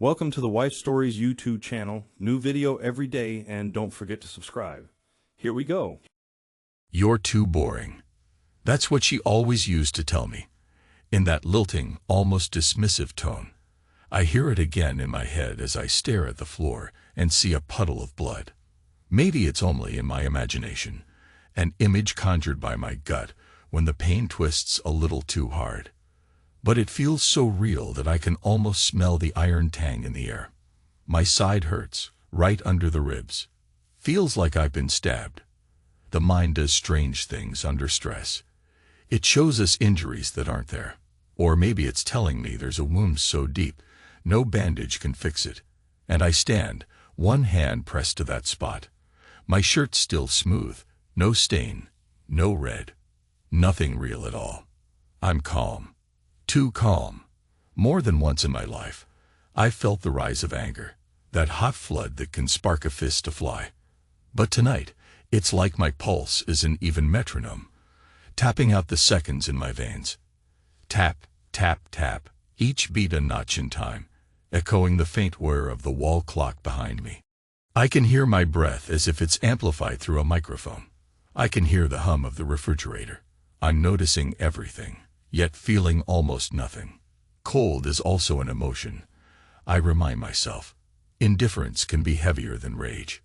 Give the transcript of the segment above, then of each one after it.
Welcome to the Wife Stories YouTube channel. New video every day, and don't forget to subscribe. Here we go. You're too boring. That's what she always used to tell me, in that lilting, almost dismissive tone. I hear it again in my head as I stare at the floor and see a puddle of blood. Maybe it's only in my imagination, an image conjured by my gut when the pain twists a little too hard. But it feels so real that I can almost smell the iron tang in the air. My side hurts, right under the ribs. Feels like I've been stabbed. The mind does strange things under stress. It shows us injuries that aren't there. Or maybe it's telling me there's a wound so deep, no bandage can fix it. And I stand, one hand pressed to that spot. My shirt's still smooth, no stain, no red. Nothing real at all. I'm calm. Too calm. More than once in my life, I've felt the rise of anger, that hot flood that can spark a fist to fly. But tonight, it's like my pulse is an even metronome, tapping out the seconds in my veins. Tap, tap, tap, each beat a notch in time, echoing the faint whir of the wall clock behind me. I can hear my breath as if it's amplified through a microphone. I can hear the hum of the refrigerator. I'm noticing everything, yet feeling almost nothing. Cold is also an emotion. I remind myself, indifference can be heavier than rage.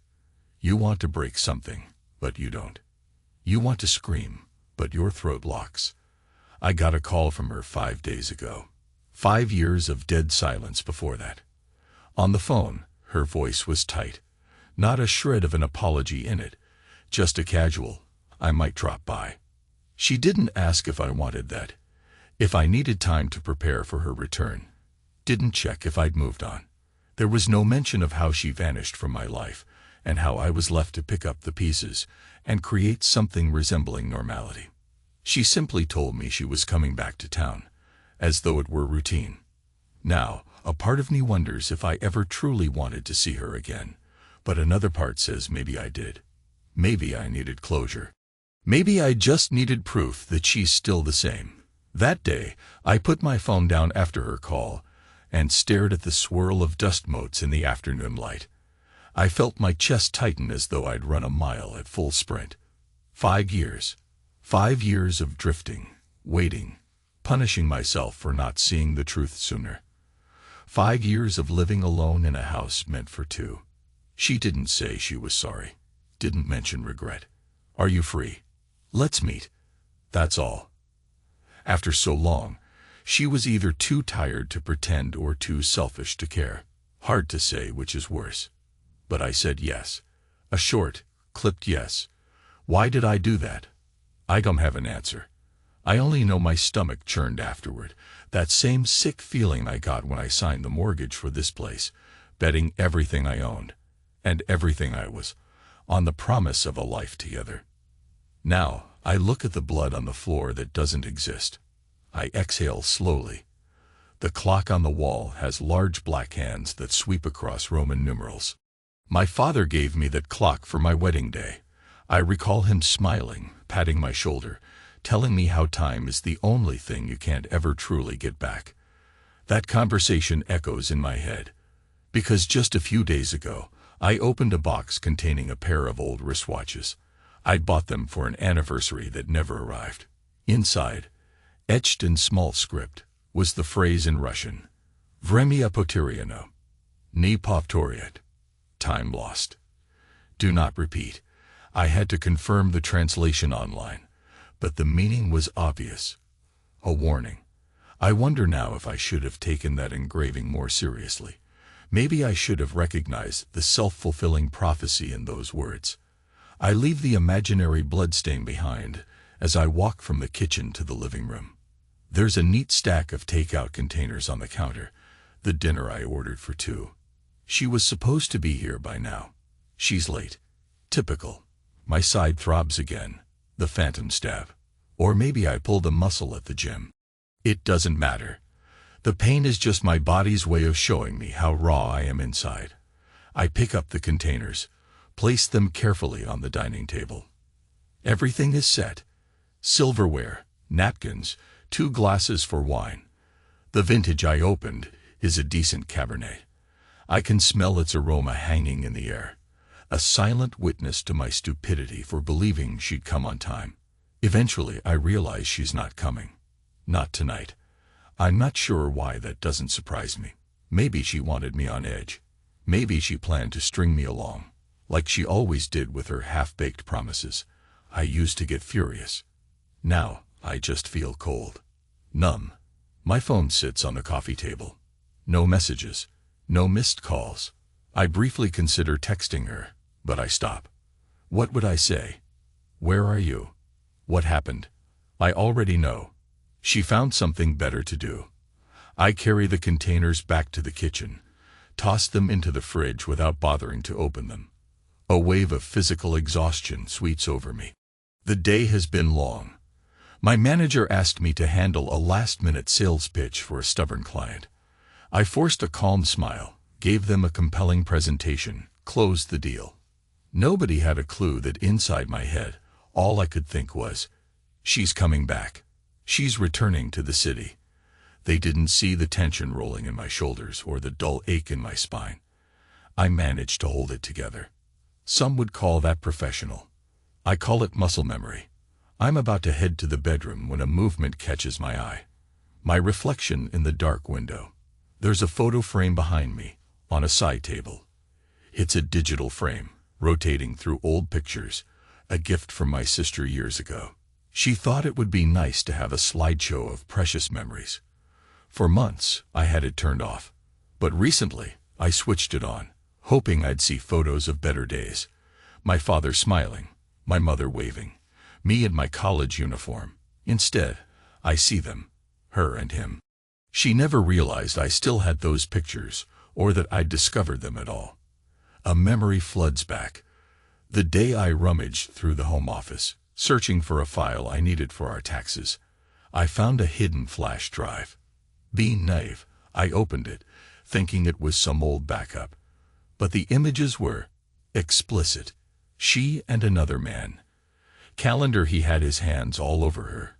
You want to break something, but you don't. You want to scream, but your throat locks. I got a call from her 5 days ago. 5 years of dead silence before that. On the phone, her voice was tight. Not a shred of an apology in it. Just a casual, I might drop by. She didn't ask if I wanted that. If I needed time to prepare for her return. Didn't check if I'd moved on. There was no mention of how she vanished from my life, and how I was left to pick up the pieces and create something resembling normality. She simply told me she was coming back to town, as though it were routine. Now, a part of me wonders if I ever truly wanted to see her again, but another part says maybe I did. Maybe I needed closure. Maybe I just needed proof that she's still the same. That day, I put my phone down after her call and stared at the swirl of dust motes in the afternoon light. I felt my chest tighten as though I'd run a mile at full sprint. 5 years. 5 years of drifting, waiting, punishing myself for not seeing the truth sooner. 5 years of living alone in a house meant for two. She didn't say she was sorry. Didn't mention regret. Are you free? Let's meet. That's all. After so long, she was either too tired to pretend or too selfish to care. Hard to say which is worse. But I said yes. A short, clipped yes. Why did I do that? I don't have an answer. I only know my stomach churned afterward, that same sick feeling I got when I signed the mortgage for this place, betting everything I owned, and everything I was, on the promise of a life together. Now, I look at the blood on the floor that doesn't exist. I exhale slowly. The clock on the wall has large black hands that sweep across Roman numerals. My father gave me that clock for my wedding day. I recall him smiling, patting my shoulder, telling me how time is the only thing you can't ever truly get back. That conversation echoes in my head, because just a few days ago, I opened a box containing a pair of old wristwatches. I'd bought them for an anniversary that never arrived. Inside, etched in small script, was the phrase in Russian, Vremya poterяно, ne повторят, time lost. Do not repeat. I had to confirm the translation online, but the meaning was obvious. A warning. I wonder now if I should have taken that engraving more seriously. Maybe I should have recognized the self-fulfilling prophecy in those words. I leave the imaginary bloodstain behind as I walk from the kitchen to the living room. There's a neat stack of takeout containers on the counter, the dinner I ordered for two. She was supposed to be here by now. She's late. Typical. My side throbs again, the phantom stab. Or maybe I pulled a muscle at the gym. It doesn't matter. The pain is just my body's way of showing me how raw I am inside. I pick up the containers, place them carefully on the dining table. Everything is set. Silverware, napkins, 2 glasses for wine. The vintage I opened is a decent Cabernet. I can smell its aroma hanging in the air, a silent witness to my stupidity for believing she'd come on time. Eventually, I realize she's not coming. Not tonight. I'm not sure why that doesn't surprise me. Maybe she wanted me on edge. Maybe she planned to string me along, like she always did with her half-baked promises. I used to get furious. Now, I just feel cold. Numb. My phone sits on the coffee table. No messages. No missed calls. I briefly consider texting her, but I stop. What would I say? Where are you? What happened? I already know. She found something better to do. I carry the containers back to the kitchen, toss them into the fridge without bothering to open them. A wave of physical exhaustion sweeps over me. The day has been long. My manager asked me to handle a last-minute sales pitch for a stubborn client. I forced a calm smile, gave them a compelling presentation, closed the deal. Nobody had a clue that inside my head, all I could think was, she's coming back. She's returning to the city. They didn't see the tension rolling in my shoulders or the dull ache in my spine. I managed to hold it together. Some would call that professional. I call it muscle memory. I'm about to head to the bedroom when a movement catches my eye. My reflection in the dark window. There's a photo frame behind me, on a side table. It's a digital frame, rotating through old pictures, a gift from my sister years ago. She thought it would be nice to have a slideshow of precious memories. For months, I had it turned off. But recently, I switched it on, hoping I'd see photos of better days. My father smiling, my mother waving, me in my college uniform. Instead, I see them, her and him. She never realized I still had those pictures, or that I'd discovered them at all. A memory floods back. The day I rummaged through the home office, searching for a file I needed for our taxes. I found a hidden flash drive. Being naive, I opened it, thinking it was some old backup. But the images were explicit. She and another man. Calendar he had his hands all over her,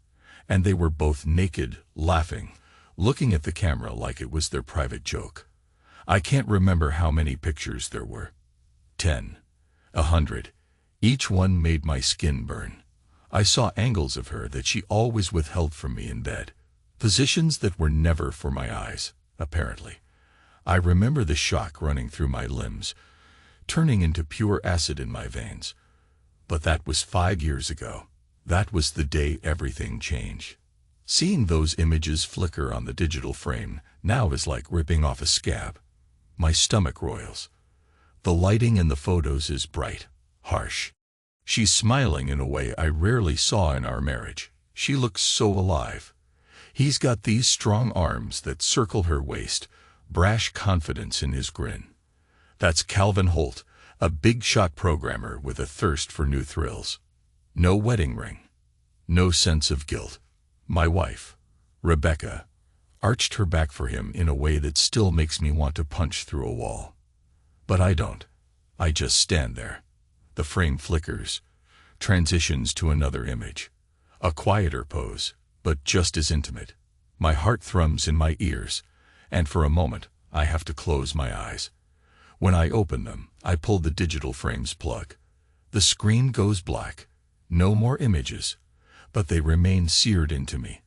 and they were both naked, laughing, looking at the camera like it was their private joke. I can't remember how many pictures there were. 10. 100. Each one made my skin burn. I saw angles of her that she always withheld from me in bed. Positions that were never for my eyes, apparently. I remember the shock running through my limbs, turning into pure acid in my veins. But that was 5 years ago. That was the day everything changed. Seeing those images flicker on the digital frame now is like ripping off a scab. My stomach roils. The lighting in the photos is bright, harsh. She's smiling in a way I rarely saw in our marriage. She looks so alive. He's got these strong arms that circle her waist, brash confidence in his grin. That's Calvin Holt, a big-shot programmer with a thirst for new thrills. No wedding ring. No sense of guilt. My wife, Rebecca, arched her back for him in a way that still makes me want to punch through a wall. But I don't. I just stand there. The frame flickers, transitions to another image. A quieter pose, but just as intimate. My heart thrums in my ears, and for a moment, I have to close my eyes. When I open them, I pull the digital frame's plug. The screen goes black. No more images, but they remain seared into me.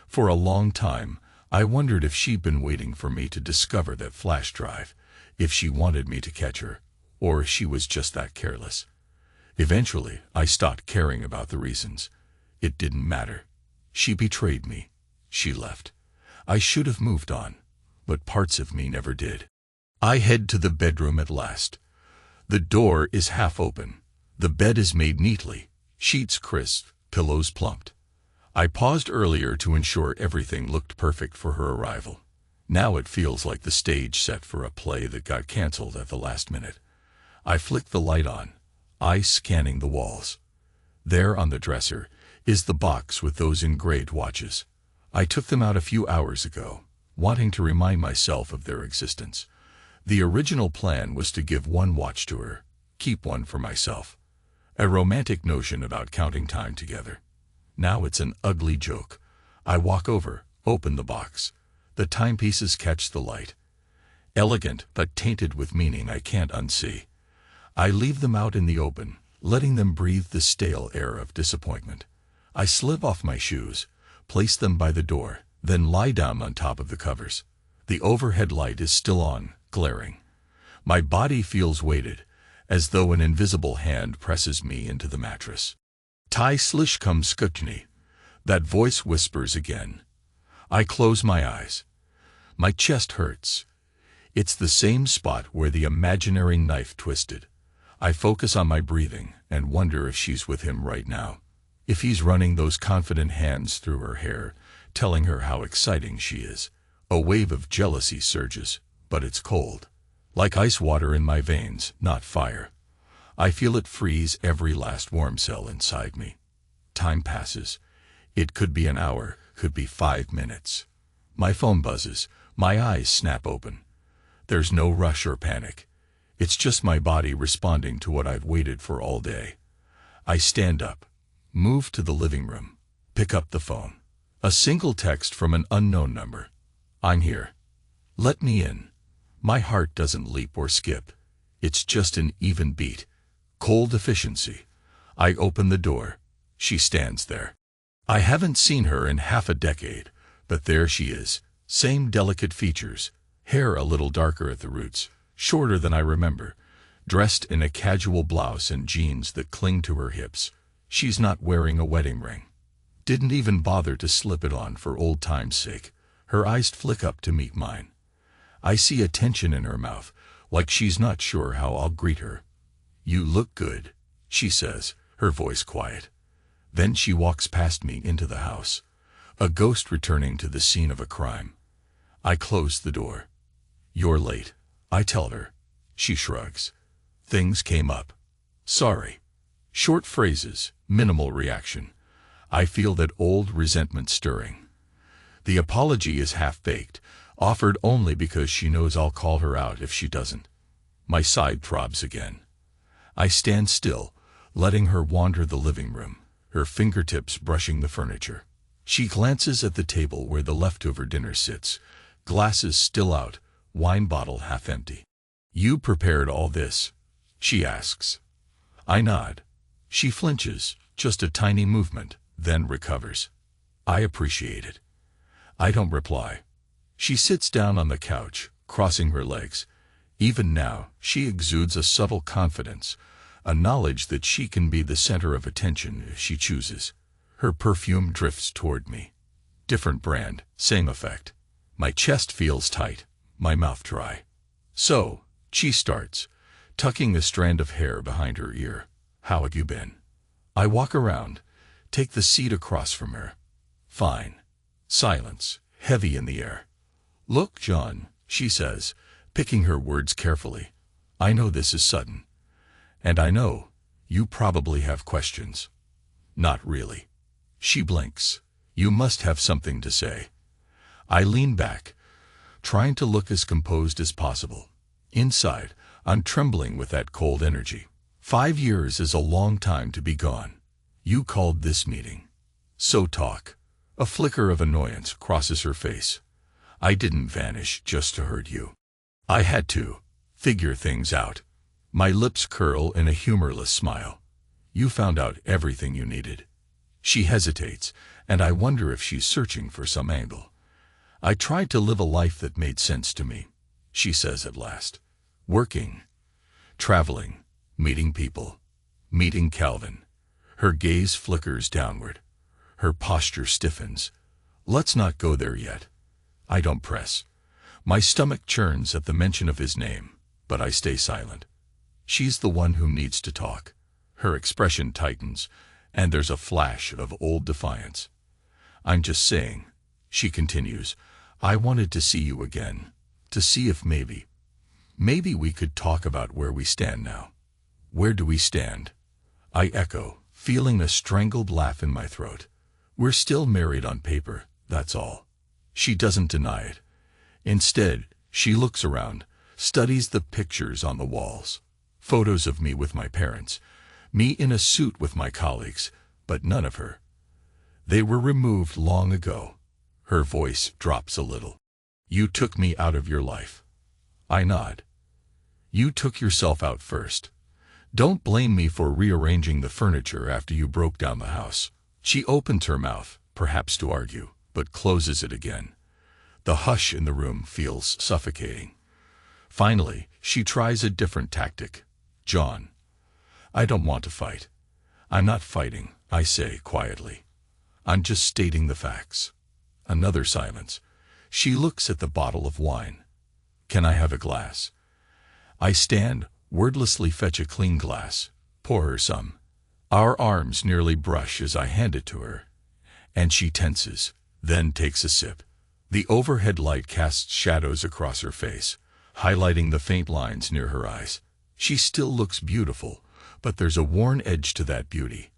For a long time, I wondered if she'd been waiting for me to discover that flash drive, if she wanted me to catch her, or if she was just that careless. Eventually, I stopped caring about the reasons. It didn't matter. She betrayed me. She left. I should have moved on, but parts of me never did. I head to the bedroom at last. The door is half open. The bed is made neatly, sheets crisp, pillows plumped. I paused earlier to ensure everything looked perfect for her arrival. Now it feels like the stage set for a play that got canceled at the last minute. I flick the light on, eyes scanning the walls. There on the dresser is the box with those engraved watches. I took them out a few hours ago, wanting to remind myself of their existence. The original plan was to give one watch to her, keep one for myself. A romantic notion about counting time together. Now it's an ugly joke. I walk over, open the box. The timepieces catch the light. elegant but tainted with meaning I can't unsee. I leave them out in the open, letting them breathe the stale air of disappointment. I slip off my shoes, place them by the door, then lie down on top of the covers. The overhead light is still on, glaring. My body feels weighted, as though an invisible hand presses me into the mattress. Tai slish come skutchni. That voice whispers again. I close my eyes. My chest hurts. It's the same spot where the imaginary knife twisted. I focus on my breathing and wonder if she's with him right now. If he's running those confident hands through her hair, telling her how exciting she is. A wave of jealousy surges, but it's cold. Like ice water in my veins, not fire. I feel it freeze every last warm cell inside me. Time passes. It could be an hour, could be 5 minutes. My phone buzzes, my eyes snap open. There's no rush or panic. It's just my body responding to what I've waited for all day. I stand up, move to the living room, pick up the phone. A single text from an unknown number. I'm here. Let me in. My heart doesn't leap or skip. It's just an even beat. Cold efficiency. I open the door. She stands there. I haven't seen her in half a decade, but there she is. Same delicate features. Hair a little darker at the roots, shorter than I remember. Dressed in a casual blouse and jeans that cling to her hips. She's not wearing a wedding ring. Didn't even bother to slip it on for old time's sake. Her eyes flick up to meet mine. I see a tension in her mouth, like she's not sure how I'll greet her. You look good, she says, her voice quiet. Then she walks past me into the house, a ghost returning to the scene of a crime. I close the door. You're late, I tell her. She shrugs. Things came up. Sorry. Short phrases, minimal reaction. I feel that old resentment stirring. The apology is half-baked, offered only because she knows I'll call her out if she doesn't. My side throbs again. I stand still, letting her wander the living room, her fingertips brushing the furniture. She glances at the table where the leftover dinner sits, glasses still out, wine bottle half empty. You prepared all this? She asks. I nod. She flinches, just a tiny movement, then recovers. I appreciate it. I don't reply. She sits down on the couch, crossing her legs. Even now, she exudes a subtle confidence, a knowledge that she can be the center of attention if she chooses. Her perfume drifts toward me. Different brand, same effect. My chest feels tight, my mouth dry. So, she starts, tucking a strand of hair behind her ear. How have you been? I walk around, take the seat across from her. Fine. Silence, heavy in the air. Look, John, she says, picking her words carefully. I know this is sudden. And I know, you probably have questions. Not really. She blinks. You must have something to say. I lean back, trying to look as composed as possible. Inside, I'm trembling with that cold energy. 5 years is a long time to be gone. You called this meeting. So talk. A flicker of annoyance crosses her face. I didn't vanish just to hurt you. I had to figure things out. My lips curl in a humorless smile. You found out everything you needed. She hesitates, and I wonder if she's searching for some angle. I tried to live a life that made sense to me, she says at last. Working, traveling, meeting people, meeting Calvin. Her gaze flickers downward. Her posture stiffens. Let's not go there yet. I don't press. My stomach churns at the mention of his name, but I stay silent. She's the one who needs to talk. Her expression tightens, and there's a flash of old defiance. I'm just saying, she continues, I wanted to see you again, to see if maybe we could talk about where we stand now. Where do we stand? I echo, feeling a strangled laugh in my throat. We're still married on paper, that's all. She doesn't deny it. Instead, she looks around, studies the pictures on the walls. Photos of me with my parents, me in a suit with my colleagues, but none of her. They were removed long ago. Her voice drops a little. You took me out of your life. I nod. You took yourself out first. Don't blame me for rearranging the furniture after you broke down the house. She opens her mouth, perhaps to argue, but closes it again. The hush in the room feels suffocating. Finally, she tries a different tactic. John, I don't want to fight. I'm not fighting, I say quietly. I'm just stating the facts. Another silence. She looks at the bottle of wine. Can I have a glass? I stand, wordlessly fetch a clean glass, pour her some. Our arms nearly brush as I hand it to her, and she tenses, then takes a sip. The overhead light casts shadows across her face, highlighting the faint lines near her eyes. She still looks beautiful, but there's a worn edge to that beauty,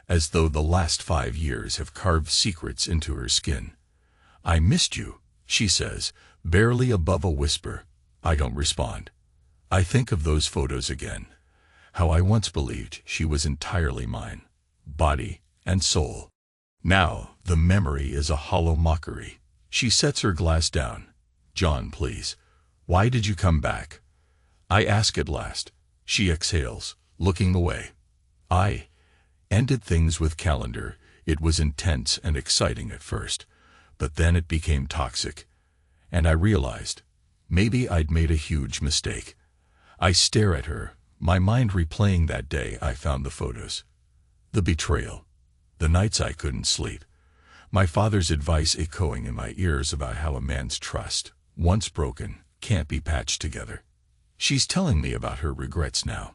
as though the last 5 years have carved secrets into her skin. I missed you, she says, barely above a whisper. I don't respond. I think of those photos again, how I once believed she was entirely mine, body and soul. Now the memory is a hollow mockery. She sets her glass down. John, please, why did you come back? I ask at last. She exhales, looking away. I ended things with Calendar. It was intense and exciting at first, but then it became toxic, and I realized maybe I'd made a huge mistake. I stare at her, my mind replaying that day I found the photos. The betrayal. The nights I couldn't sleep. My father's advice echoing in my ears about how a man's trust, once broken, can't be patched together. She's telling me about her regrets now,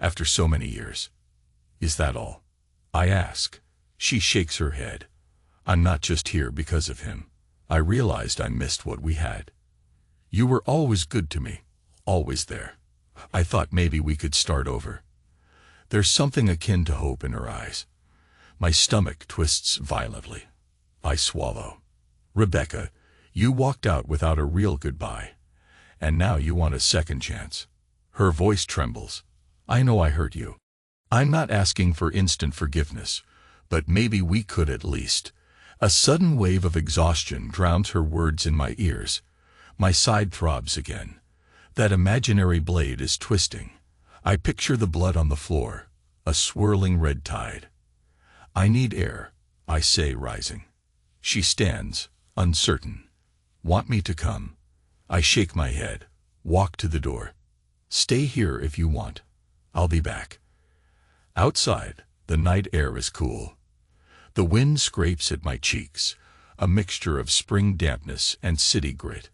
after so many years. Is that all? I ask. She shakes her head. I'm not just here because of him. I realized I missed what we had. You were always good to me, always there. I thought maybe we could start over. There's something akin to hope in her eyes. My stomach twists violently. I swallow. Rebecca, you walked out without a real goodbye, and now you want a second chance. Her voice trembles. I know I hurt you. I'm not asking for instant forgiveness, but maybe we could at least. A sudden wave of exhaustion drowns her words in my ears. My side throbs again. That imaginary blade is twisting. I picture the blood on the floor, a swirling red tide. I need air, I say, rising. She stands, uncertain. Want me to come? I shake my head, walk to the door. Stay here if you want. I'll be back. Outside, the night air is cool. The wind scrapes at my cheeks, a mixture of spring dampness and city grit.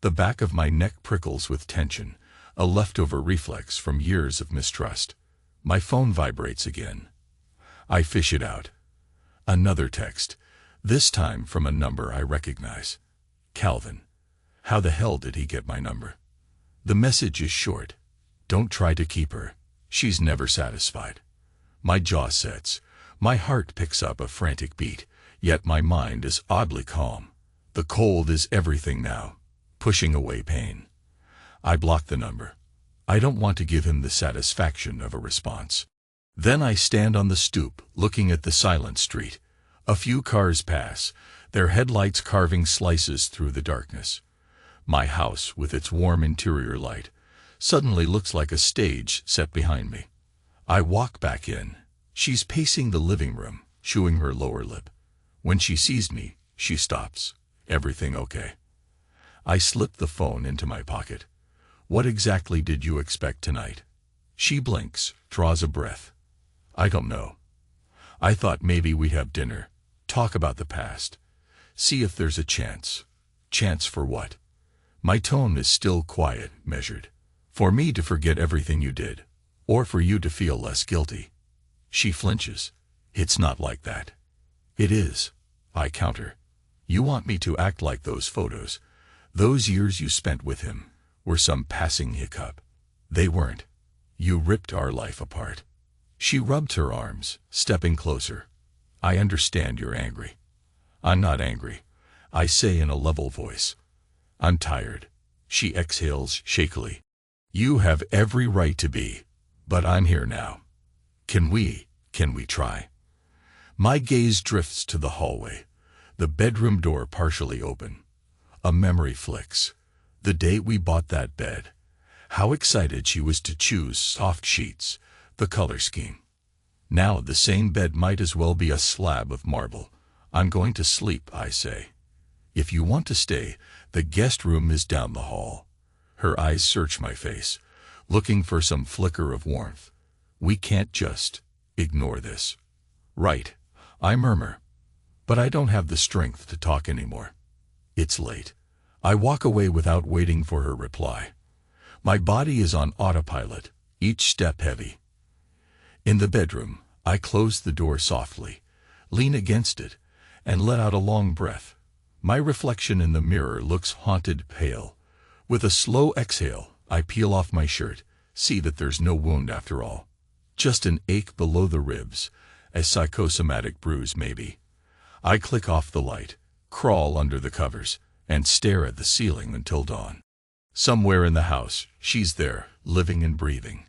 The back of my neck prickles with tension, a leftover reflex from years of mistrust. My phone vibrates again. I fish it out. Another text, this time from a number I recognize. Calvin. How the hell did he get my number? The message is short. Don't try to keep her. She's never satisfied. My jaw sets. My heart picks up a frantic beat, yet my mind is oddly calm. The cold is everything now, pushing away pain. I block the number. I don't want to give him the satisfaction of a response. Then I stand on the stoop, looking at the silent street. A few cars pass, their headlights carving slices through the darkness. My house, with its warm interior light, suddenly looks like a stage set behind me. I walk back in. She's pacing the living room, chewing her lower lip. When she sees me, she stops. Everything okay? I slip the phone into my pocket. What exactly did you expect tonight? She blinks, draws a breath. I don't know. I thought maybe we'd have dinner, talk about the past, see if there's a chance. Chance for what? My tone is still quiet, measured. For me to forget everything you did, or for you to feel less guilty. She flinches. It's not like that. It is. I counter. You want me to act like those photos, those years you spent with him, were some passing hiccup. They weren't. You ripped our life apart. She rubbed her arms, stepping closer. I understand you're angry. I'm not angry, I say in a level voice. I'm tired. She exhales shakily. You have every right to be, but I'm here now. Can we try? My gaze drifts to the hallway, the bedroom door partially open. A memory flicks. The day we bought that bed. How excited she was to choose soft sheets, the color scheme. Now the same bed might as well be a slab of marble. I'm going to sleep, I say. If you want to stay, the guest room is down the hall. Her eyes search my face, looking for some flicker of warmth. We can't just ignore this. Right, I murmur. But I don't have the strength to talk anymore. It's late. I walk away without waiting for her reply. My body is on autopilot, each step heavy. In the bedroom, I close the door softly, lean against it, and let out a long breath. My reflection in the mirror looks haunted pale. With a slow exhale, I peel off my shirt, see that there's no wound after all. Just an ache below the ribs, a psychosomatic bruise maybe. I click off the light, crawl under the covers, and stare at the ceiling until dawn. Somewhere in the house, she's there, living and breathing.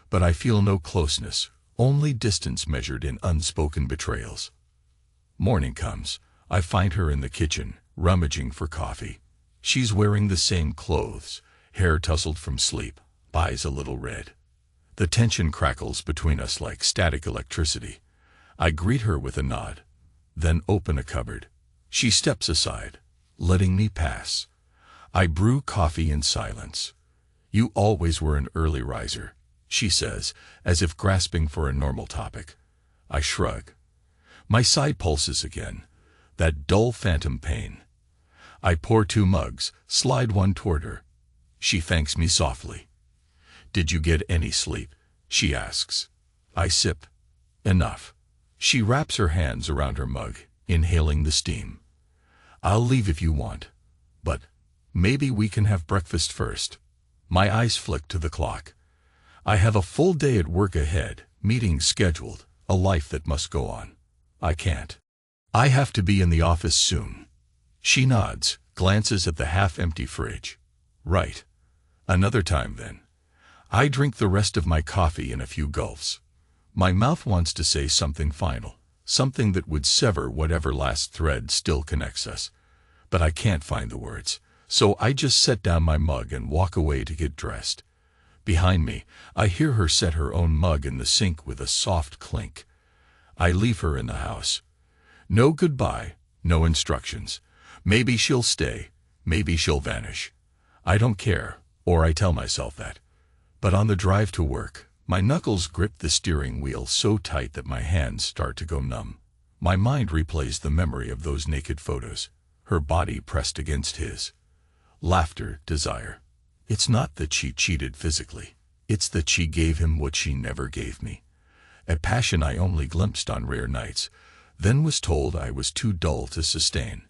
But I feel no closeness, only distance measured in unspoken betrayals. Morning comes. I find her in the kitchen, rummaging for coffee. She's wearing the same clothes, hair tousled from sleep, eyes a little red. The tension crackles between us like static electricity. I greet her with a nod, then open a cupboard. She steps aside, letting me pass. I brew coffee in silence. You always were an early riser, she says, as if grasping for a normal topic. I shrug. My side pulses again, that dull phantom pain. I pour 2 mugs, slide one toward her. She thanks me softly. Did you get any sleep? She asks. I sip. Enough. She wraps her hands around her mug, inhaling the steam. I'll leave if you want, but maybe we can have breakfast first. My eyes flick to the clock. I have a full day at work ahead, meetings scheduled, a life that must go on. I can't. I have to be in the office soon. She nods, glances at the half-empty fridge. Right. Another time then. I drink the rest of my coffee in a few gulps. My mouth wants to say something final, something that would sever whatever last thread still connects us. But I can't find the words, so I just set down my mug and walk away to get dressed. Behind me, I hear her set her own mug in the sink with a soft clink. I leave her in the house. No goodbye, no instructions. Maybe she'll stay, maybe she'll vanish. I don't care, or I tell myself that. But on the drive to work, my knuckles grip the steering wheel so tight that my hands start to go numb. My mind replays the memory of those naked photos, her body pressed against his. Laughter, desire. It's not that she cheated physically. It's that she gave him what she never gave me. A passion I only glimpsed on rare nights, then was told I was too dull to sustain.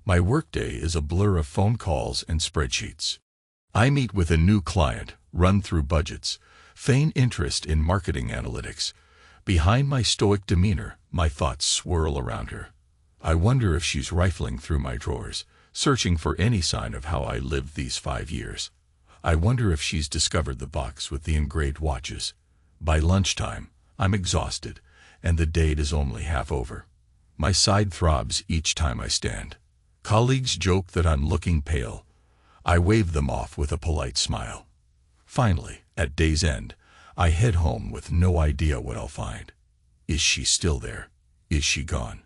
My workday is a blur of phone calls and spreadsheets. I meet with a new client, run through budgets, feign interest in marketing analytics. Behind my stoic demeanor, my thoughts swirl around her. I wonder if she's rifling through my drawers, searching for any sign of how I lived these 5 years. I wonder if she's discovered the box with the engraved watches. By lunchtime, I'm exhausted, and the date is only half over. My side throbs each time I stand. Colleagues joke that I'm looking pale. I wave them off with a polite smile. Finally, at day's end, I head home with no idea what I'll find. Is she still there? Is she gone?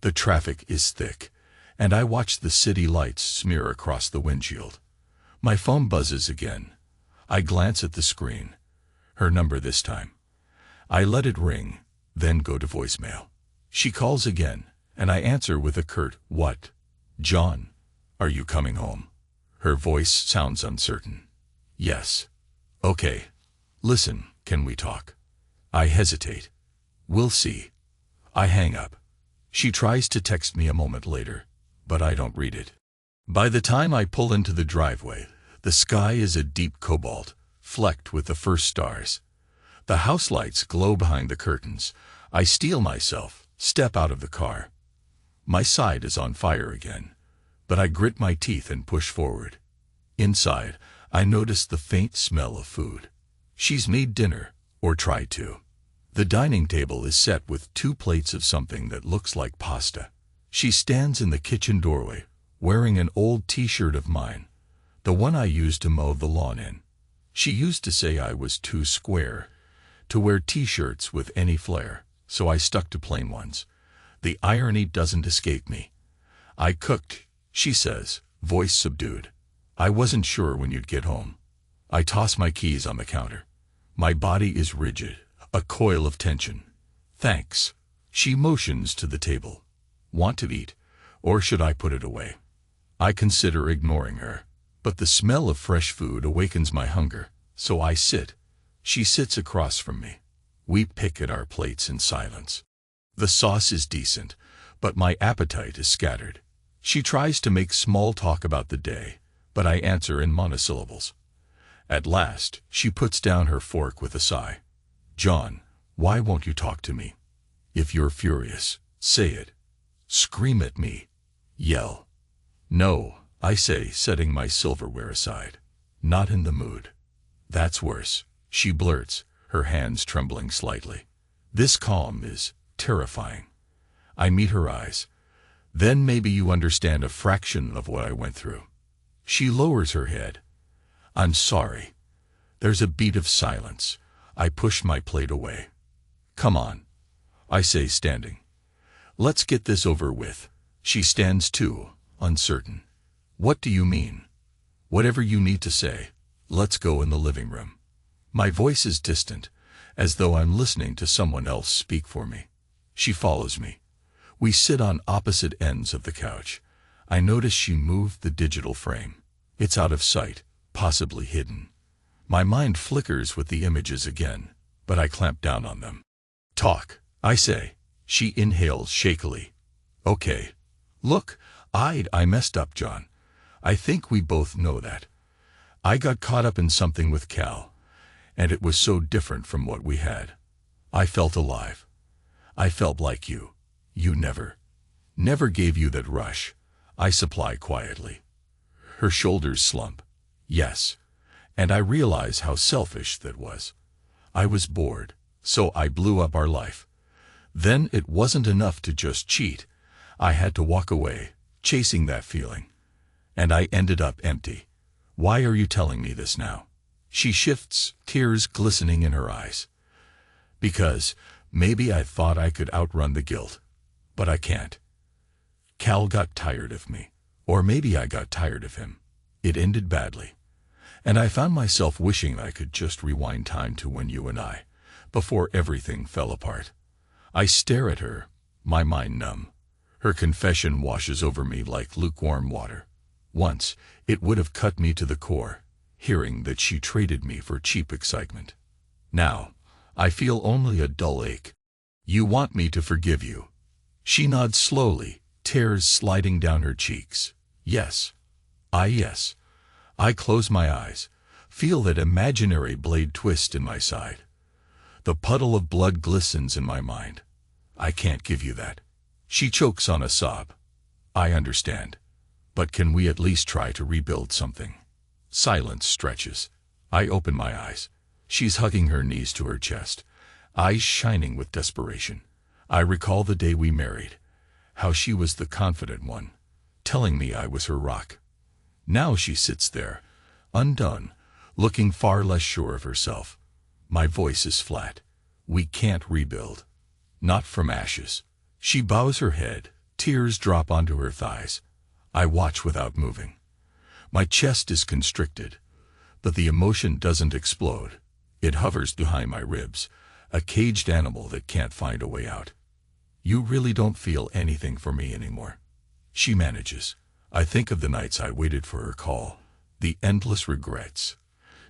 The traffic is thick, and I watch the city lights smear across the windshield. My phone buzzes again. I glance at the screen. Her number this time. I let it ring, then go to voicemail. She calls again, and I answer with a curt, "What? John, are you coming home?" Her voice sounds uncertain. "Yes." "Okay. Listen, can we talk?" I hesitate. "We'll see." I hang up. She tries to text me a moment later, but I don't read it. By the time I pull into the driveway, the sky is a deep cobalt, flecked with the first stars. The house lights glow behind the curtains. I steel myself, step out of the car. My side is on fire again, but I grit my teeth and push forward. Inside, I notice the faint smell of food. She's made dinner, or tried to. The dining table is set with 2 plates of something that looks like pasta. She stands in the kitchen doorway, wearing an old t-shirt of mine. The one I used to mow the lawn in. She used to say I was too square to wear t-shirts with any flair, so I stuck to plain ones. The irony doesn't escape me. I cooked, she says, voice subdued. I wasn't sure when you'd get home. I toss my keys on the counter. My body is rigid, a coil of tension. Thanks. She motions to the table. Want to eat, or should I put it away? I consider ignoring her, but the smell of fresh food awakens my hunger, so I sit. She sits across from me. We pick at our plates in silence. The sauce is decent, but my appetite is scattered. She tries to make small talk about the day, but I answer in monosyllables. At last, she puts down her fork with a sigh. John, why won't you talk to me? If you're furious, say it. Scream at me. Yell. No, I say, setting my silverware aside. Not in the mood. That's worse, she blurts, her hands trembling slightly. This calm is terrifying. I meet her eyes. Then maybe you understand a fraction of what I went through. She lowers her head. I'm sorry. There's a beat of silence. I push my plate away. Come on, I say, standing. Let's get this over with. She stands too, uncertain. What do you mean? Whatever you need to say. Let's go in the living room. My voice is distant, as though I'm listening to someone else speak for me. She follows me. We sit on opposite ends of the couch. I notice she moved the digital frame. It's out of sight, possibly hidden. My mind flickers with the images again, but I clamp down on them. Talk, I say. She inhales shakily. Okay. Look, I messed up, John. I think we both know that. I got caught up in something with Cal, and it was so different from what we had. I felt alive. I felt like you. You never gave you that rush. I supply quietly. Her shoulders slump. Yes. And I realize how selfish that was. I was bored, so I blew up our life. Then it wasn't enough to just cheat. I had to walk away, chasing that feeling. And I ended up empty. Why are you telling me this now? She shifts, tears glistening in her eyes. Because maybe I thought I could outrun the guilt. But I can't. Cal got tired of me. Or maybe I got tired of him. It ended badly. And I found myself wishing I could just rewind time to when you and I, before everything fell apart. I stare at her, my mind numb. Her confession washes over me like lukewarm water. Once, it would have cut me to the core, hearing that she traded me for cheap excitement. Now, I feel only a dull ache. You want me to forgive you. She nods slowly, tears sliding down her cheeks. Yes. Yes. I close my eyes, feel that imaginary blade twist in my side. The puddle of blood glistens in my mind. I can't give you that. She chokes on a sob. I understand. But can we at least try to rebuild something? Silence stretches. I open my eyes. She's hugging her knees to her chest, eyes shining with desperation. I recall the day we married, how she was the confident one, telling me I was her rock. Now she sits there, undone, looking far less sure of herself. My voice is flat. We can't rebuild. Not from ashes. She bows her head, tears drop onto her thighs. I watch without moving. My chest is constricted, but the emotion doesn't explode. It hovers behind my ribs, a caged animal that can't find a way out. You really don't feel anything for me anymore. She manages. I think of the nights I waited for her call, the endless regrets.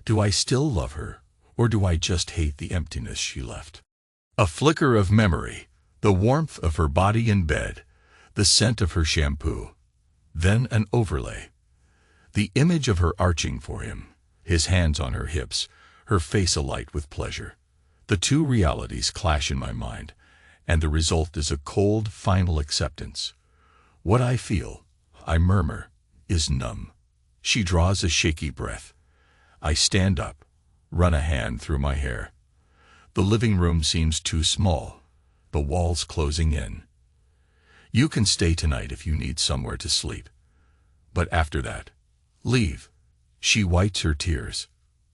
Do I still love her, or do I just hate the emptiness she left? A flicker of memory, the warmth of her body in bed, the scent of her shampoo. Then an overlay. The image of her arching for him, his hands on her hips, her face alight with pleasure. The two realities clash in my mind, and the result is a cold, final acceptance. What I feel, I murmur, is numb. She draws a shaky breath. I stand up, run a hand through my hair. The living room seems too small, the walls closing in. You can stay tonight if you need somewhere to sleep. But after that, leave. She wipes her tears.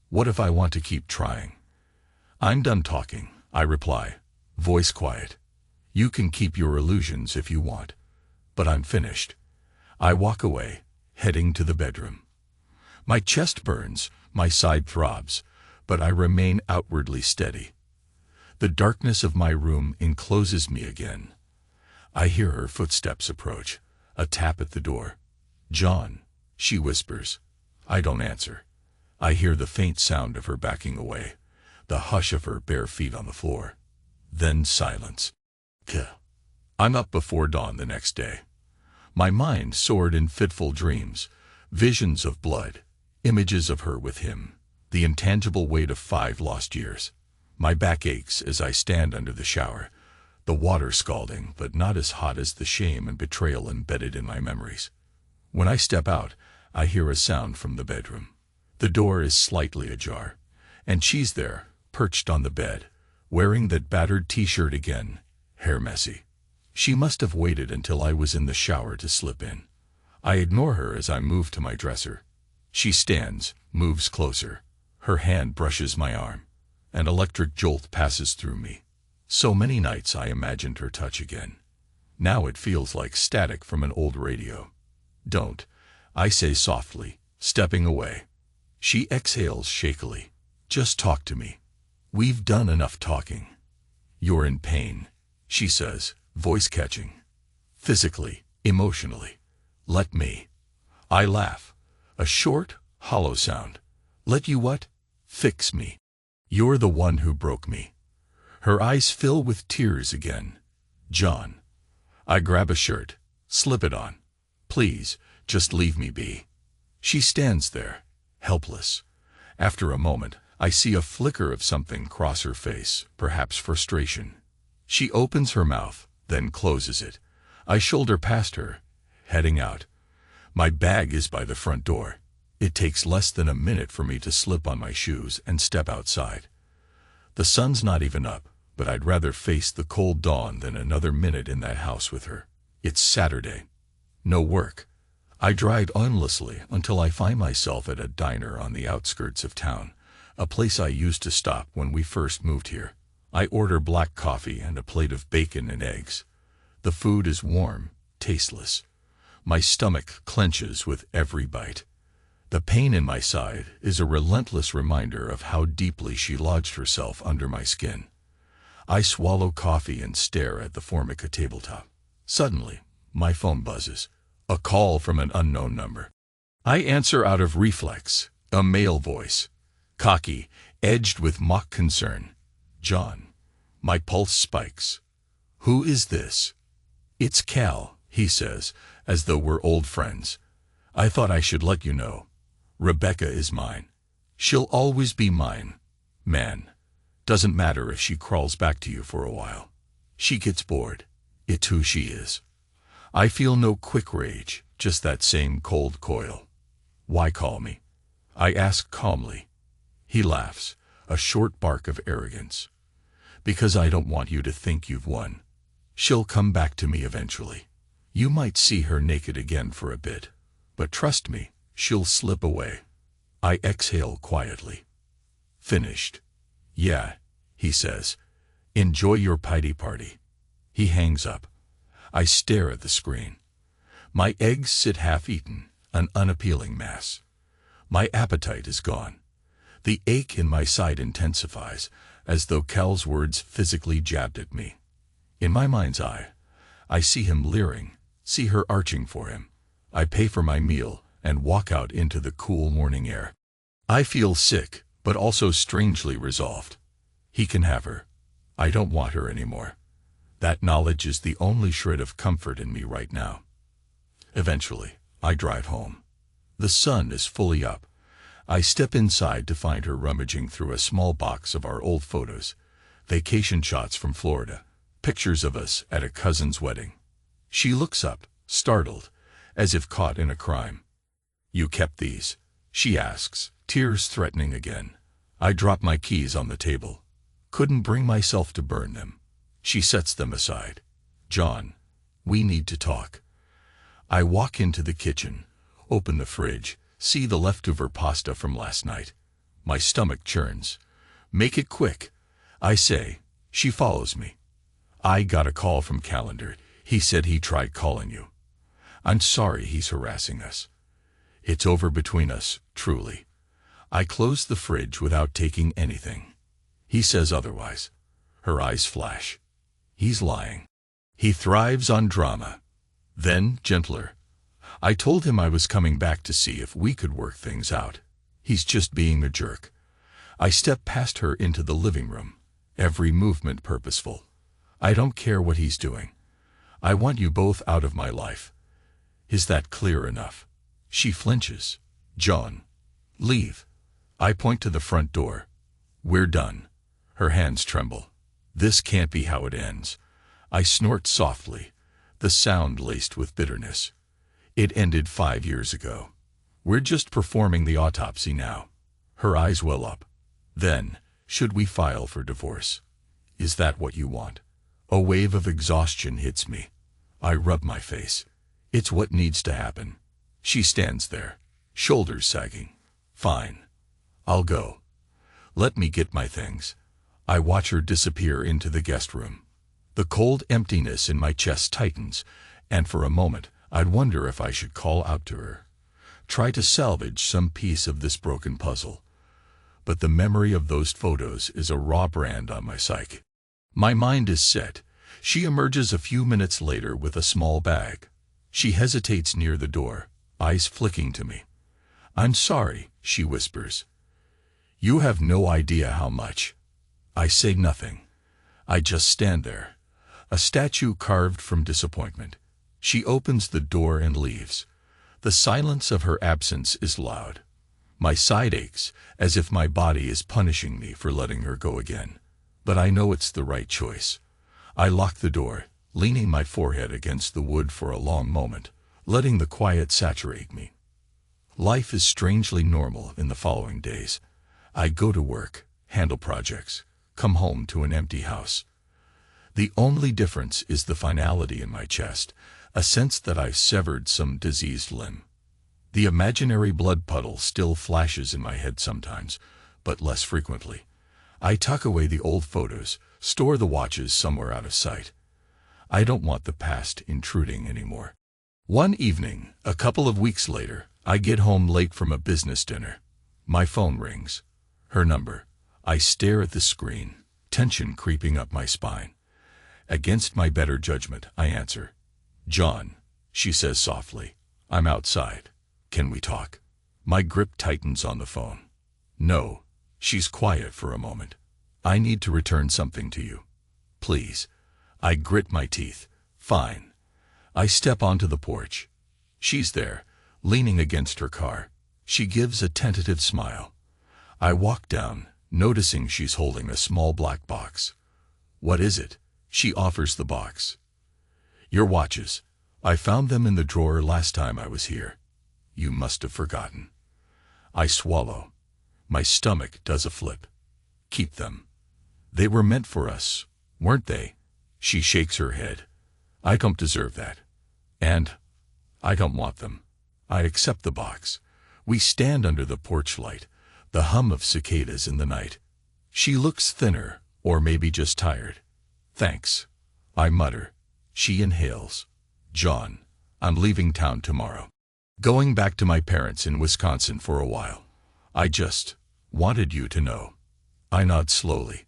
What if I want to keep trying? I'm done talking, I reply, voice quiet. You can keep your illusions if you want, but I'm finished. I walk away, heading to the bedroom. My chest burns, my side throbs, but I remain outwardly steady. The darkness of my room encloses me again. I hear her footsteps approach, a tap at the door. "John," she whispers. I don't answer. I hear the faint sound of her backing away, the hush of her bare feet on the floor. Then silence. I'm up before dawn the next day. My mind soared in fitful dreams, visions of blood, images of her with him, the intangible weight of 5 lost years. My back aches as I stand under the shower, the water scalding, but not as hot as the shame and betrayal embedded in my memories. When I step out, I hear a sound from the bedroom. The door is slightly ajar, and she's there, perched on the bed, wearing that battered t-shirt again, hair messy. She must have waited until I was in the shower to slip in. I ignore her as I move to my dresser. She stands, moves closer. Her hand brushes my arm. An electric jolt passes through me. So many nights I imagined her touch again. Now it feels like static from an old radio. "Don't," I say softly, stepping away. She exhales shakily. "Just talk to me. We've done enough talking." "You're in pain," she says, voice catching. "Physically, emotionally. Let me." I laugh. A short, hollow sound. "Let you what?" "Fix me. You're the one who broke me." Her eyes fill with tears again. "John." I grab a shirt, slip it on. "Please, just leave me be." She stands there, helpless. After a moment, I see a flicker of something cross her face, perhaps frustration. She opens her mouth, then closes it. I shoulder past her, heading out. My bag is by the front door. It takes less than a minute for me to slip on my shoes and step outside. The sun's not even up, but I'd rather face the cold dawn than another minute in that house with her. It's Saturday. No work. I drive aimlessly until I find myself at a diner on the outskirts of town, a place I used to stop when we first moved here. I order black coffee and a plate of bacon and eggs. The food is warm, tasteless. My stomach clenches with every bite. The pain in my side is a relentless reminder of how deeply she lodged herself under my skin. I swallow coffee and stare at the Formica tabletop. Suddenly, my phone buzzes. A call from an unknown number. I answer out of reflex, a male voice, cocky, edged with mock concern. "John." My pulse spikes. "Who is this?" "It's Cal," he says, as though we're old friends. "I thought I should let you know. Rebecca is mine. She'll always be mine. Man. Doesn't matter if she crawls back to you for a while. She gets bored. It's who she is." I feel no quick rage, just that same cold coil. "Why call me?" I ask calmly. He laughs, a short bark of arrogance. "Because I don't want you to think you've won. She'll come back to me eventually. You might see her naked again for a bit, but trust me, she'll slip away." I exhale quietly. "Finished." "Yeah," he says. "Enjoy your pity party." He hangs up. I stare at the screen. My eggs sit half-eaten, an unappealing mass. My appetite is gone. The ache in my side intensifies, as though Cal's words physically jabbed at me. In my mind's eye, I see him leering, see her arching for him. I pay for my meal and walk out into the cool morning air. I feel sick, but also strangely resolved. He can have her. I don't want her anymore. That knowledge is the only shred of comfort in me right now. Eventually, I drive home. The sun is fully up. I step inside to find her rummaging through a small box of our old photos, vacation shots from Florida, pictures of us at a cousin's wedding. She looks up, startled, as if caught in a crime. "You kept these?" she asks, tears threatening again. I drop my keys on the table. Couldn't bring myself to burn them. She sets them aside. "John, we need to talk." I walk into the kitchen, open the fridge, See the leftover pasta from last night. My stomach churns. Make it quick, I say. She follows me. I got a call from Calendar. He said he tried calling you. I'm sorry he's harassing us. It's over between us, truly. I close the fridge without taking anything. He says otherwise. Her eyes flash. He's lying. He thrives on drama. Then, gentler. I told him I was coming back to see if we could work things out. He's just being a jerk. I step past her into the living room, every movement purposeful. I don't care what he's doing. I want you both out of my life. Is that clear enough? She flinches. John, leave. I point to the front door. We're done. Her hands tremble. This can't be how it ends. I snort softly, the sound laced with bitterness. It ended 5 years ago. We're just performing the autopsy now. Her eyes well up. Then, should we file for divorce? Is that what you want? A wave of exhaustion hits me. I rub my face. It's what needs to happen. She stands there, shoulders sagging. Fine. I'll go. Let me get my things. I watch her disappear into the guest room. The cold emptiness in my chest tightens, and for a moment, I'd wonder if I should call out to her. Try to salvage some piece of this broken puzzle. But the memory of those photos is a raw brand on my psyche. My mind is set. She emerges a few minutes later with a small bag. She hesitates near the door, eyes flicking to me. I'm sorry, she whispers. You have no idea how much. I say nothing. I just stand there, a statue carved from disappointment. She opens the door and leaves. The silence of her absence is loud. My side aches, as if my body is punishing me for letting her go again. But I know it's the right choice. I lock the door, leaning my forehead against the wood for a long moment, letting the quiet saturate me. Life is strangely normal in the following days. I go to work, handle projects, come home to an empty house. The only difference is the finality in my chest, a sense that I've severed some diseased limb. The imaginary blood puddle still flashes in my head sometimes, but less frequently. I tuck away the old photos, store the watches somewhere out of sight. I don't want the past intruding anymore. One evening, a couple of weeks later, I get home late from a business dinner. My phone rings. Her number. I stare at the screen, tension creeping up my spine. Against my better judgment, I answer. John, she says softly. I'm outside. Can we talk? My grip tightens on the phone. No. She's quiet for a moment. I need to return something to you. Please. I grit my teeth. Fine. I step onto the porch. She's there, leaning against her car. She gives a tentative smile. I walk down, noticing she's holding a small black box. What is it? She offers the box. Your watches. I found them in the drawer last time I was here. You must have forgotten. I swallow. My stomach does a flip. Keep them. They were meant for us, weren't they? She shakes her head. I don't deserve that. And I don't want them. I accept the box. We stand under the porch light, the hum of cicadas in the night. She looks thinner, or maybe just tired. Thanks. I mutter. She inhales. John, I'm leaving town tomorrow. Going back to my parents in Wisconsin for a while. I just wanted you to know. I nod slowly.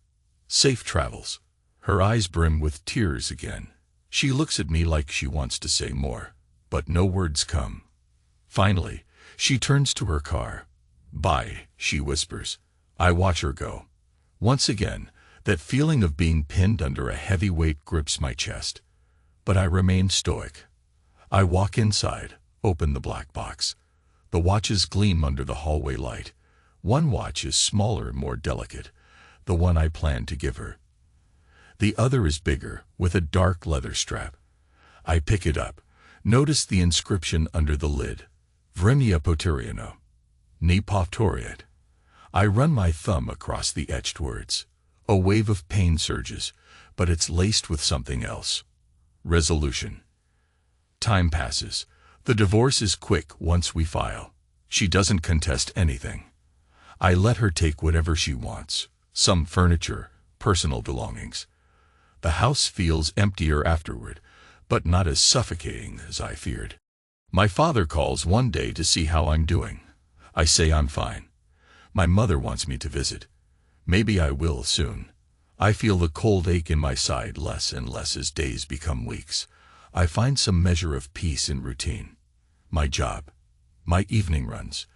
Safe travels. Her eyes brim with tears again. She looks at me like she wants to say more, but no words come. Finally, she turns to her car. Bye, she whispers. I watch her go. Once again, that feeling of being pinned under a heavy weight grips my chest. But I remain stoic. I walk inside, open the black box. The watches gleam under the hallway light. One watch is smaller, more delicate, the one I plan to give her. The other is bigger, with a dark leather strap. I pick it up, notice the inscription under the lid. Vremia Poteriano. Ni Povtoriet. I run my thumb across the etched words. A wave of pain surges, but it's laced with something else. Resolution. Time passes. The divorce is quick once we file. She doesn't contest anything. I let her take whatever she wants, some furniture, personal belongings. The house feels emptier afterward, but not as suffocating as I feared. My father calls one day to see how I'm doing. I say I'm fine. My mother wants me to visit. Maybe I will soon. I feel the cold ache in my side less and less as days become weeks. I find some measure of peace in routine. My job, my evening runs,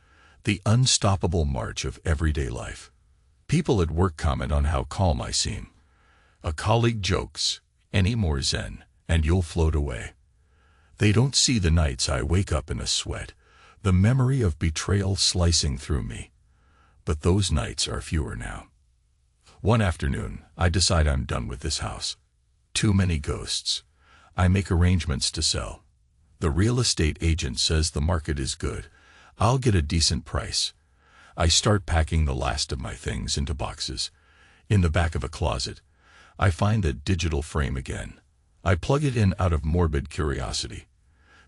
the unstoppable march of everyday life. People at work comment on how calm I seem. A colleague jokes, "Any more zen, and you'll float away." They don't see the nights I wake up in a sweat, the memory of betrayal slicing through me. But those nights are fewer now. One afternoon, I decide I'm done with this house. Too many ghosts. I make arrangements to sell. The real estate agent says the market is good. I'll get a decent price. I start packing the last of my things into boxes. In the back of a closet, I find the digital frame again. I plug it in out of morbid curiosity.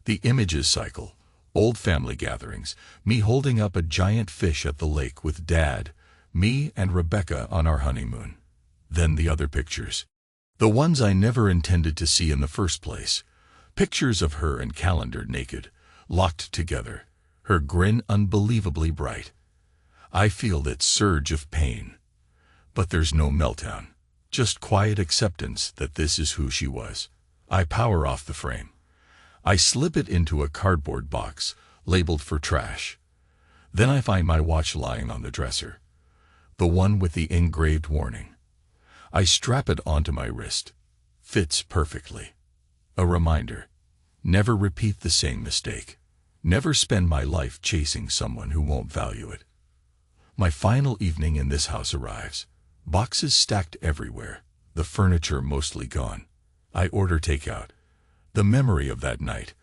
The images cycle, old family gatherings, me holding up a giant fish at the lake with Dad, me and Rebecca on our honeymoon. Then the other pictures. The ones I never intended to see in the first place. Pictures of her and Calendar naked, locked together, her grin unbelievably bright. I feel that surge of pain. But there's no meltdown, just quiet acceptance that this is who she was. I power off the frame. I slip it into a cardboard box, labeled for trash. Then I find my watch lying on the dresser, the one with the engraved warning. I strap it onto my wrist. Fits perfectly. A reminder. Never repeat the same mistake. Never spend my life chasing someone who won't value it. My final evening in this house arrives. Boxes stacked everywhere, the furniture mostly gone. I order takeout. The memory of that night,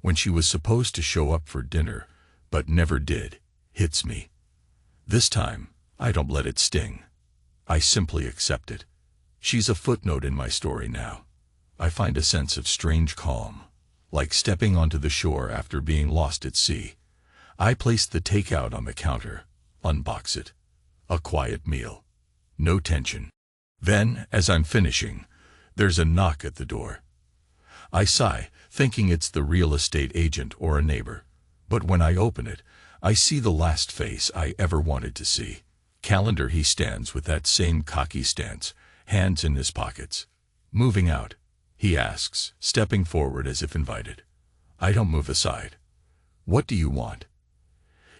when she was supposed to show up for dinner, but never did, hits me. This time, I don't let it sting. I simply accept it. She's a footnote in my story now. I find a sense of strange calm, like stepping onto the shore after being lost at sea. I place the takeout on the counter, unbox it. A quiet meal. No tension. Then, as I'm finishing, there's a knock at the door. I sigh, thinking it's the real estate agent or a neighbor. But when I open it, I see the last face I ever wanted to see. Calendar. He stands with that same cocky stance, hands in his pockets. "Moving out?" he asks, stepping forward as if invited. I don't move aside. "What do you want?"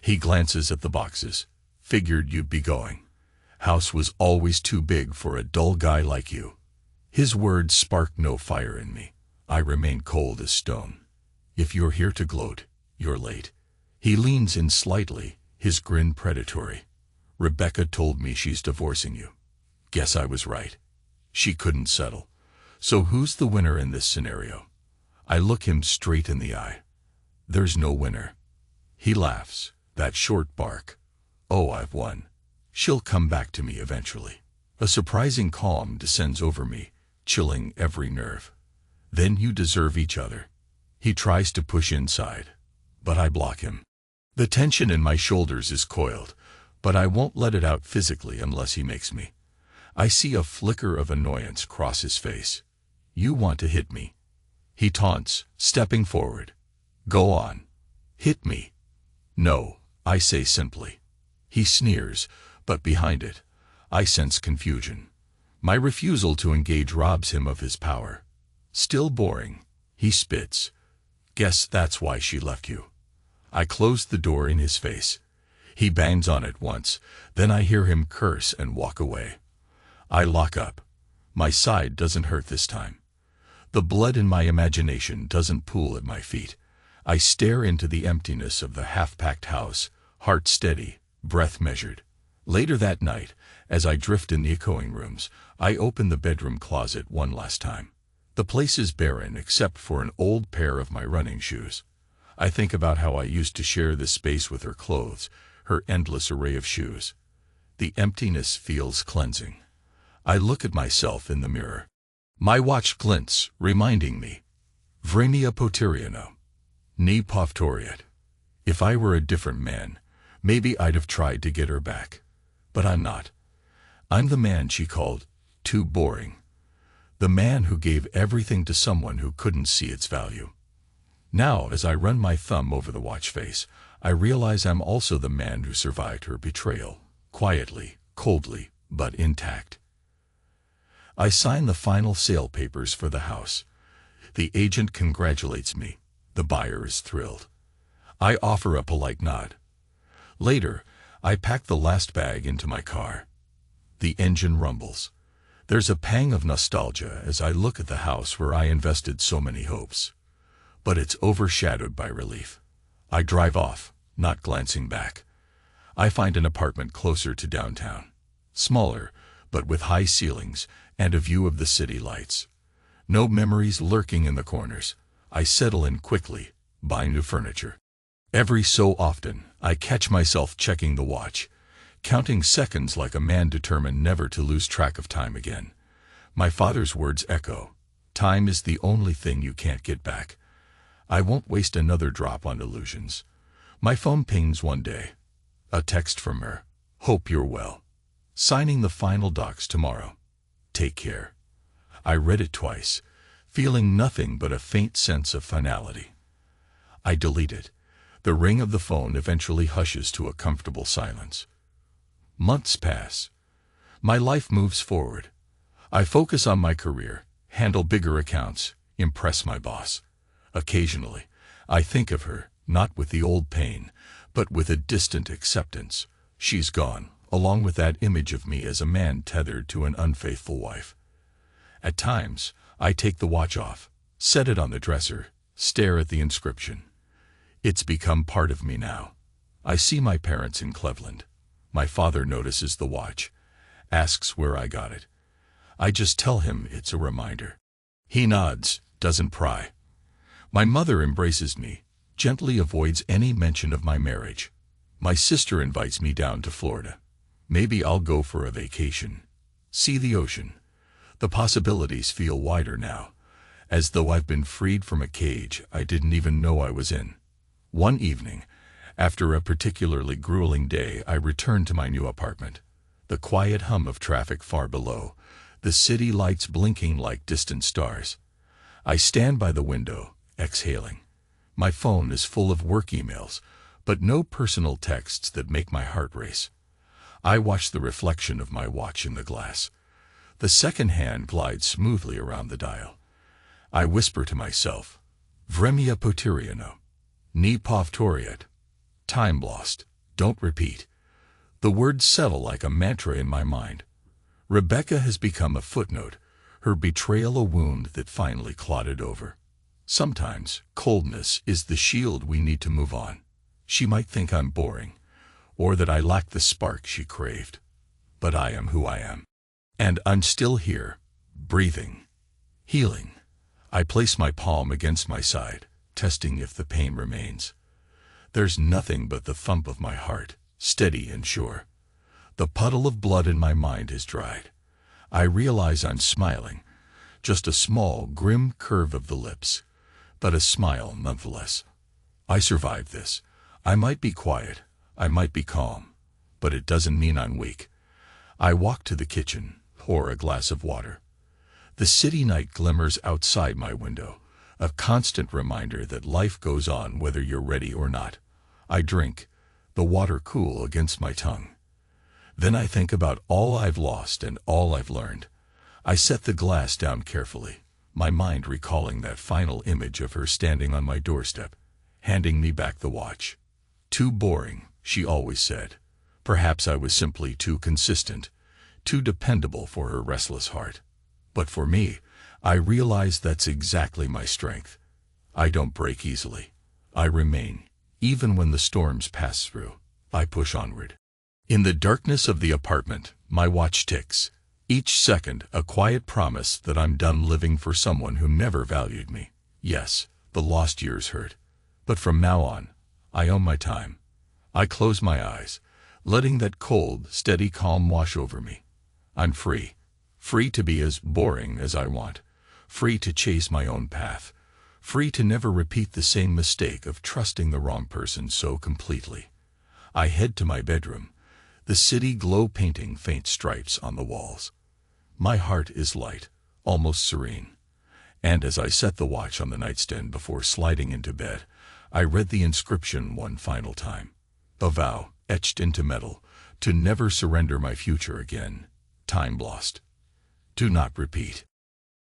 He glances at the boxes. "Figured you'd be going. House was always too big for a dull guy like you." His words spark no fire in me. I remain cold as stone. "If you're here to gloat, you're late." He leans in slightly, his grin predatory. "Rebecca told me she's divorcing you." Guess I was right. She couldn't settle. So who's the winner in this scenario? I look him straight in the eye. There's no winner. He laughs, that short bark. "Oh, I've won. She'll come back to me eventually." A surprising calm descends over me, chilling every nerve. "Then you deserve each other." He tries to push inside, but I block him. The tension in my shoulders is coiled, but I won't let it out physically unless he makes me. I see a flicker of annoyance cross his face. "You want to hit me?" He taunts, stepping forward. "Go on. Hit me." "No," I say simply. He sneers, but behind it, I sense confusion. My refusal to engage robs him of his power. "Still boring," he spits. "Guess that's why she left you." I close the door in his face. He bangs on it once, then I hear him curse and walk away. I lock up. My side doesn't hurt this time. The blood in my imagination doesn't pool at my feet. I stare into the emptiness of the half-packed house, heart steady, breath measured. Later that night, as I drift in the echoing rooms, I open the bedroom closet one last time. The place is barren except for an old pair of my running shoes. I think about how I used to share this space with her clothes, her endless array of shoes. The emptiness feels cleansing. I look at myself in the mirror. My watch glints, reminding me. Vremia poteriano. Ni povtoriet. If I were a different man, maybe I'd have tried to get her back. But I'm not. I'm the man she called too boring. The man who gave everything to someone who couldn't see its value. Now, as I run my thumb over the watch face, I realize I'm also the man who survived her betrayal, quietly, coldly, but intact. I sign the final sale papers for the house. The agent congratulates me. The buyer is thrilled. I offer a polite nod. Later, I pack the last bag into my car. The engine rumbles. There's a pang of nostalgia as I look at the house where I invested so many hopes. But it's overshadowed by relief. I drive off, not glancing back. I find an apartment closer to downtown. Smaller, but with high ceilings and a view of the city lights. No memories lurking in the corners. I settle in quickly, buy new furniture. Every so often, I catch myself checking the watch, counting seconds like a man determined never to lose track of time again. My father's words echo. Time is the only thing you can't get back. I won't waste another drop on illusions. My phone pings one day. A text from her. Hope you're well. Signing the final docs tomorrow. Take care. I read it twice, feeling nothing but a faint sense of finality. I delete it. The ring of the phone eventually hushes to a comfortable silence. Months pass. My life moves forward. I focus on my career, handle bigger accounts, impress my boss. Occasionally, I think of her, not with the old pain, but with a distant acceptance. She's gone, along with that image of me as a man tethered to an unfaithful wife. At times, I take the watch off, set it on the dresser, stare at the inscription. It's become part of me now. I see my parents in Cleveland. My father notices the watch, asks where I got it. I just tell him it's a reminder. He nods, doesn't pry. My mother embraces me, gently avoids any mention of my marriage. My sister invites me down to Florida. Maybe I'll go for a vacation. See the ocean. The possibilities feel wider now, as though I've been freed from a cage I didn't even know I was in. One evening, after a particularly grueling day, I returned to my new apartment. The quiet hum of traffic far below, the city lights blinking like distant stars. I stand by the window, exhaling. My phone is full of work emails, but no personal texts that make my heart race. I watch the reflection of my watch in the glass. The second hand glides smoothly around the dial. I whisper to myself, Vremia poteriano, ni povtoriat. Time lost, don't repeat. The words settle like a mantra in my mind. Rebecca has become a footnote, her betrayal a wound that finally clotted over. Sometimes, coldness is the shield we need to move on. She might think I'm boring, or that I lack the spark she craved. But I am who I am. And I'm still here, breathing, healing. I place my palm against my side, testing if the pain remains. There's nothing but the thump of my heart, steady and sure. The puddle of blood in my mind has dried. I realize I'm smiling, just a small, grim curve of the lips, but a smile nonetheless. I survived this. I might be quiet, I might be calm, but it doesn't mean I'm weak. I walk to the kitchen, pour a glass of water. The city night glimmers outside my window, a constant reminder that life goes on whether you're ready or not. I drink, the water cool against my tongue. Then I think about all I've lost and all I've learned. I set the glass down carefully, my mind recalling that final image of her standing on my doorstep, handing me back the watch. Too boring, she always said. Perhaps I was simply too consistent, too dependable for her restless heart. But for me, I realize that's exactly my strength. I don't break easily. I remain, even when the storms pass through. I push onward. In the darkness of the apartment, my watch ticks. Each second, a quiet promise that I'm done living for someone who never valued me. Yes, the lost years hurt. But from now on, I own my time. I close my eyes, letting that cold, steady calm wash over me. I'm free. Free to be as boring as I want. Free to chase my own path. free to never repeat the same mistake of trusting the wrong person so completely. I head to my bedroom, the city glow painting faint stripes on the walls. My heart is light, almost serene. And as I set the watch on the nightstand before sliding into bed, I read the inscription one final time. A vow, etched into metal, to never surrender my future again. Time lost. Do not repeat.